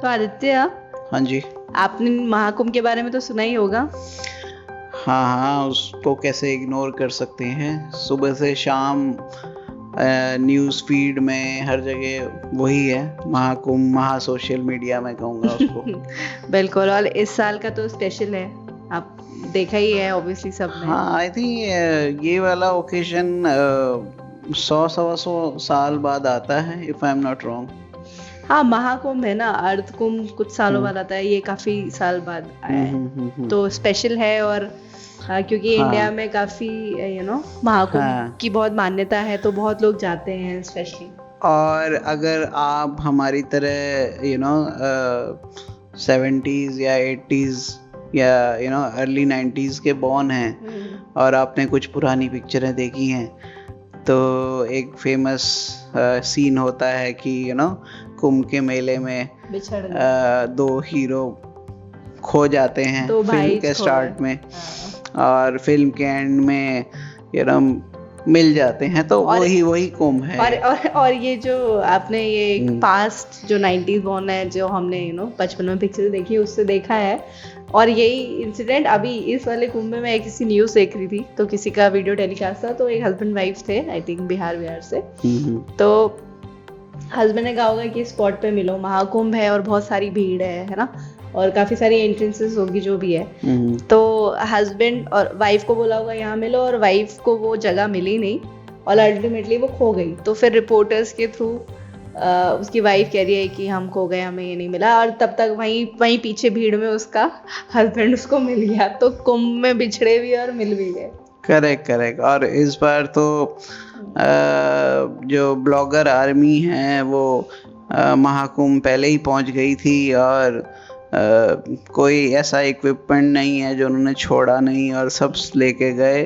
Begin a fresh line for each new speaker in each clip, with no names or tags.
तो आदित्य,
हाँ जी।
आपने महाकुंभ के बारे में तो सुना ही होगा।
हाँ, उसको कैसे इग्नोर कर सकते हैं। सुबह से शाम न्यूज़ फीड में हर जगह वही है, महाकुंभ, महा सोशल मीडिया में कहूँगा उसको।
बिल्कुल, और इस साल का तो स्पेशल है, आप देखा ही है ऑब्वियसली सबने।
हाँ, आई थिंक ये वाला ओकेजन 100-125 साल बाद आता है, if I am not wrong.
हाँ, महाकुंभ है ना, अर्ध कुंभ कुछ सालों बाद आता है, ये काफी साल बाद आया है, तो स्पेशल है। और क्योंकि इंडिया में काफी महाकुंभ की बहुत मान्यता है, तो बहुत लोग जाते हैं स्पेशली।
और अगर आप हमारी तरह 70s या 80s या अर्ली 90s के बॉर्न हैं और आपने कुछ पुरानी पिक्चरें देखी हैं, तो एक फेमस सीन होता है कि कुंभ के मेले में दो हीरो खो जाते हैं फिल्म के स्टार्ट में, और फिल्म के एंड में मिल जाते हैं, तो वही कुंभ है।
और ये जो आपने ये पास्ट जो 90s बॉर्न है, जो हमने बचपन में पिक्चर देखी, उससे देखा है। और यही इंसिडेंट अभी इस वाले कुंभ में मैं किसी न्यूज़ देख रही थी, तो किसी का वीडियो टेलीकास्ट था, तो एक हस्बैंड वाइफ थे, आई थिंक बिहार से। तो हस्बैंड ने कहा होगा कि स्पॉट पे मिलो, महाकुंभ है और बहुत सारी भीड़ है ना, और काफी सारी एंट्रेंसेस होगी जो भी है। तो हस्बैंड और वाइफ को बोला होगा यहाँ मिलो, और वाइफ को वो जगह मिली नहीं, और अल्टीमेटली वो खो गई। तो फिर रिपोर्टर्स के थ्रू उसकी वाइफ कह रही है कि हम खो गए, हमें ये नहीं मिला, और तब तक वहीं पीछे भीड़ में उसका हस्बैंड उसको मिल गया। तो कुंभ में बिछड़े भी और मिल भी गए।
करेक्ट। और इस बार तो जो ब्लॉगर आर्मी है वो महाकुंभ पहले ही पहुंच गई थी, और कोई ऐसा इक्विपमेंट नहीं है जो उन्होंने छोड़ा नहीं, और सब लेके गए।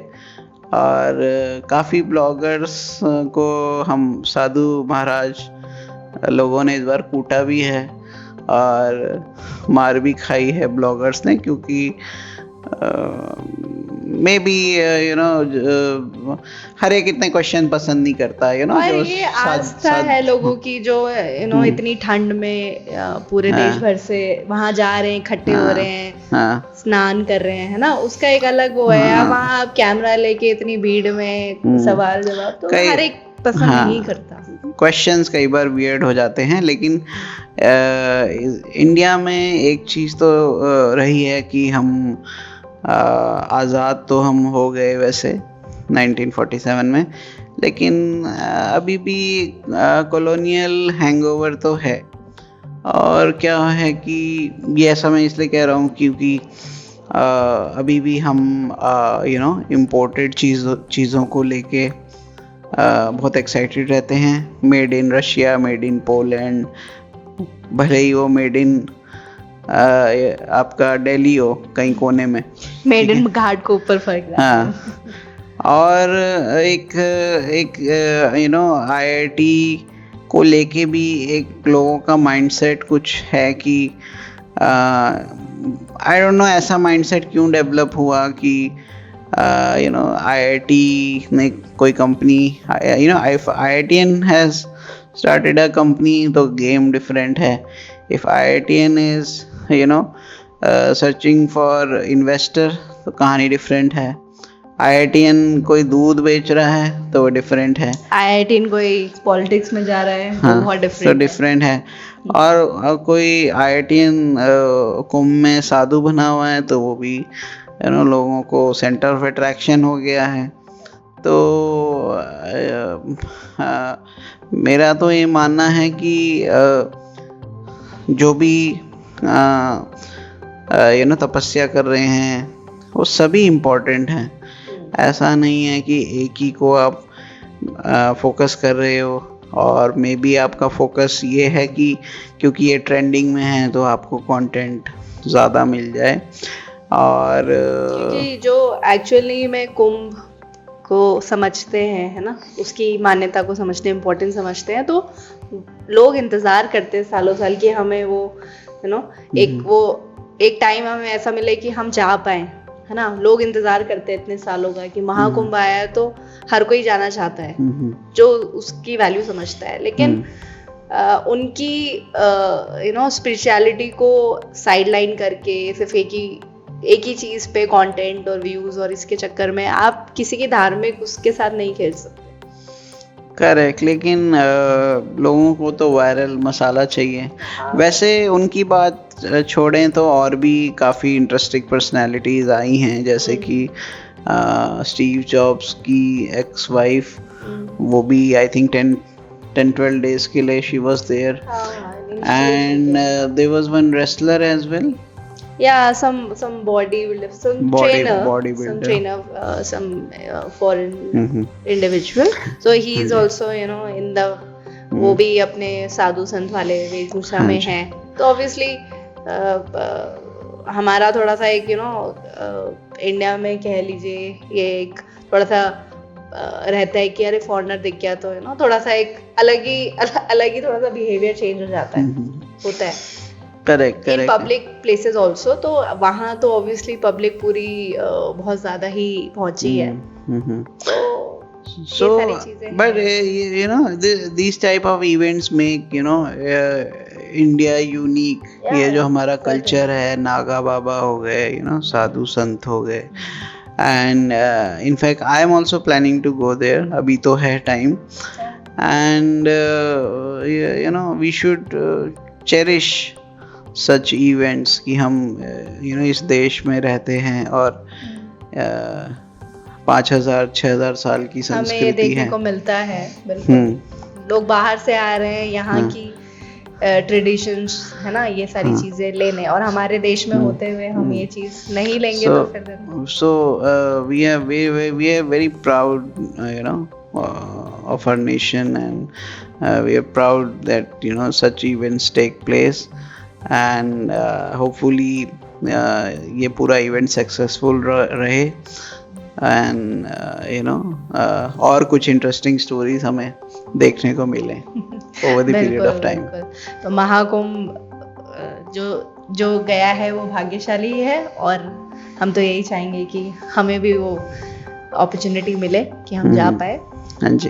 और काफ़ी ब्लॉगर्स को हम साधु महाराज लोगों ने इस बार कूटा भी है और मार भी खाई है ब्लॉगर्स ने, क्योंकि मे बी हर एक इतने क्वेश्चन पसंद नहीं करता है,
और ये आस्था है लोगों की, जो इतनी ठंड में पूरे देश भर से वहां जा रहे हैं, इकट्ठे हो रहे हैं, स्नान कर रहे हैं, है ना, उसका एक अलग वो है। वहां आप कैमरा लेके इतनी भीड़ में सवाल जवाब, तो हर एक पसंद नहीं करता।
क्वेश्चंस कई बार वियर्ड हो जाते हैं, लेकिन इंडिया में एक चीज़ तो रही है कि हम आज़ाद तो हम हो गए वैसे 1947 में, लेकिन अभी भी कॉलोनियल हैंगओवर तो है। और क्या है कि ये ऐसा मैं इसलिए कह रहा हूँ क्योंकि अभी भी हम इम्पोर्टेड चीज़ों को लेके बहुत एक्साइटेड रहते हैं। Made in Russia, made in Poland, भले ही वो मेड इन आपका दिल्ली हो कहीं कोने में,
मेड इन घाट को ऊपर फर्क।
हाँ। और एक IIT को लेके भी एक लोगों का माइंडसेट कुछ है कि आई डोंट नो ऐसा माइंडसेट क्यों डेवलप हुआ कि IIT ने कोई company, if IITian has started a company, तो गेम डिफरेंट है। if IITian is searching for investor, तो कहानी डिफरेंट है। IITian कोई दूध बेच रहा है तो वो डिफरेंट है।
IITian कोई पॉलिटिक्स में जा रहा है,
हाँ,
तो बहुत
डिफरेंट है। और कोई IITian कुंभ में साधु बना हुआ है, तो वो भी लोगों को सेंटर ऑफ अट्रैक्शन हो गया है। तो मेरा तो ये मानना है कि जो भी तपस्या कर रहे हैं वो सभी इम्पोर्टेंट हैं। ऐसा नहीं है कि एक ही को आप फोकस कर रहे हो, और मे बी आपका फोकस ये है कि क्योंकि ये ट्रेंडिंग में है तो आपको कंटेंट ज़्यादा मिल जाए। और
क्योंकि जो एक्चुअली में कुंभ को समझते हैं, है ना, उसकी मान्यता को समझते हैं, इम्पोर्टेंस समझते हैं, तो लोग इंतज़ार करते हैं सालों साल कि हमें वो एक टाइम हमें ऐसा मिले कि हम जा पाए, है ना। लोग इंतज़ार करते हैं इतने सालों का कि महाकुंभ आया है, तो हर कोई जाना चाहता है जो उसकी वैल्यू समझता है। लेकिन उनकी स्पिरिचुअलिटी को साइडलाइन करके सिर्फ एक ही चीज़ पे कंटेंट और व्यूज और इसके चक्कर में आप किसी की धार्मिक उसके साथ नहीं खेल सकते।
करेक्ट, लेकिन लोगों को तो वायरल मसाला चाहिए। वैसे उनकी बात छोड़ें तो और भी काफ़ी इंटरेस्टिंग पर्सनालिटीज आई हैं, जैसे कि स्टीव जॉब्स की एक्स वाइफ, वो भी आई थिंक 10-12 days के लिए she was there, and there was one wrestler as well,
some bodybuilder, some trainer, some foreign individual, so he is also in the वो भी अपने साधु संत वाले वेशभूषा में है। तो ऑब्वियसली हमारा थोड़ा सा एक इंडिया में कह लीजिए ये एक थोड़ा सा रहता है कि अरे फॉरेनर दिख गया तो थोड़ा सा एक अलग ही थोड़ा सा बिहेवियर चेंज हो जाता है, होता है।
Correct
in public places also, तो वहाँ तो ऑब्वियसली पब्लिक पूरी बहुत ज्यादा ही पहुंची है।
So but these type of events make India unique। ये जो हमारा कल्चर है, नागा बाबा हो गए, साधु संत हो गए, and in fact I am also planning to go there, अभी तो है time, and we should cherish such events कि हम इस देश में रहते हैं और 5000-6000 साल की संस्कृति
हमें देखने को मिलता है। बिल्कुल लोग बाहर से आ रहे हैं यहाँ की ट्रेडिशंस है ना, ये सारी चीजें लेने, और हमारे देश में होते हुए हम ये चीज नहीं लेंगे तो फिर
we are very proud of our nation, and we are proud that such events take place, and hopefully ये पूरा इवेंट सक्सेसफुल रहे, एंड और कुछ इंटरेस्टिंग स्टोरीज हमें देखने को मिले over the period of time.
तो महाकुंभ जो गया है वो भाग्यशाली है, और हम तो यही चाहेंगे कि हमें भी वो अपॉर्चुनिटी मिले कि हम जा पाए।
हाँ जी।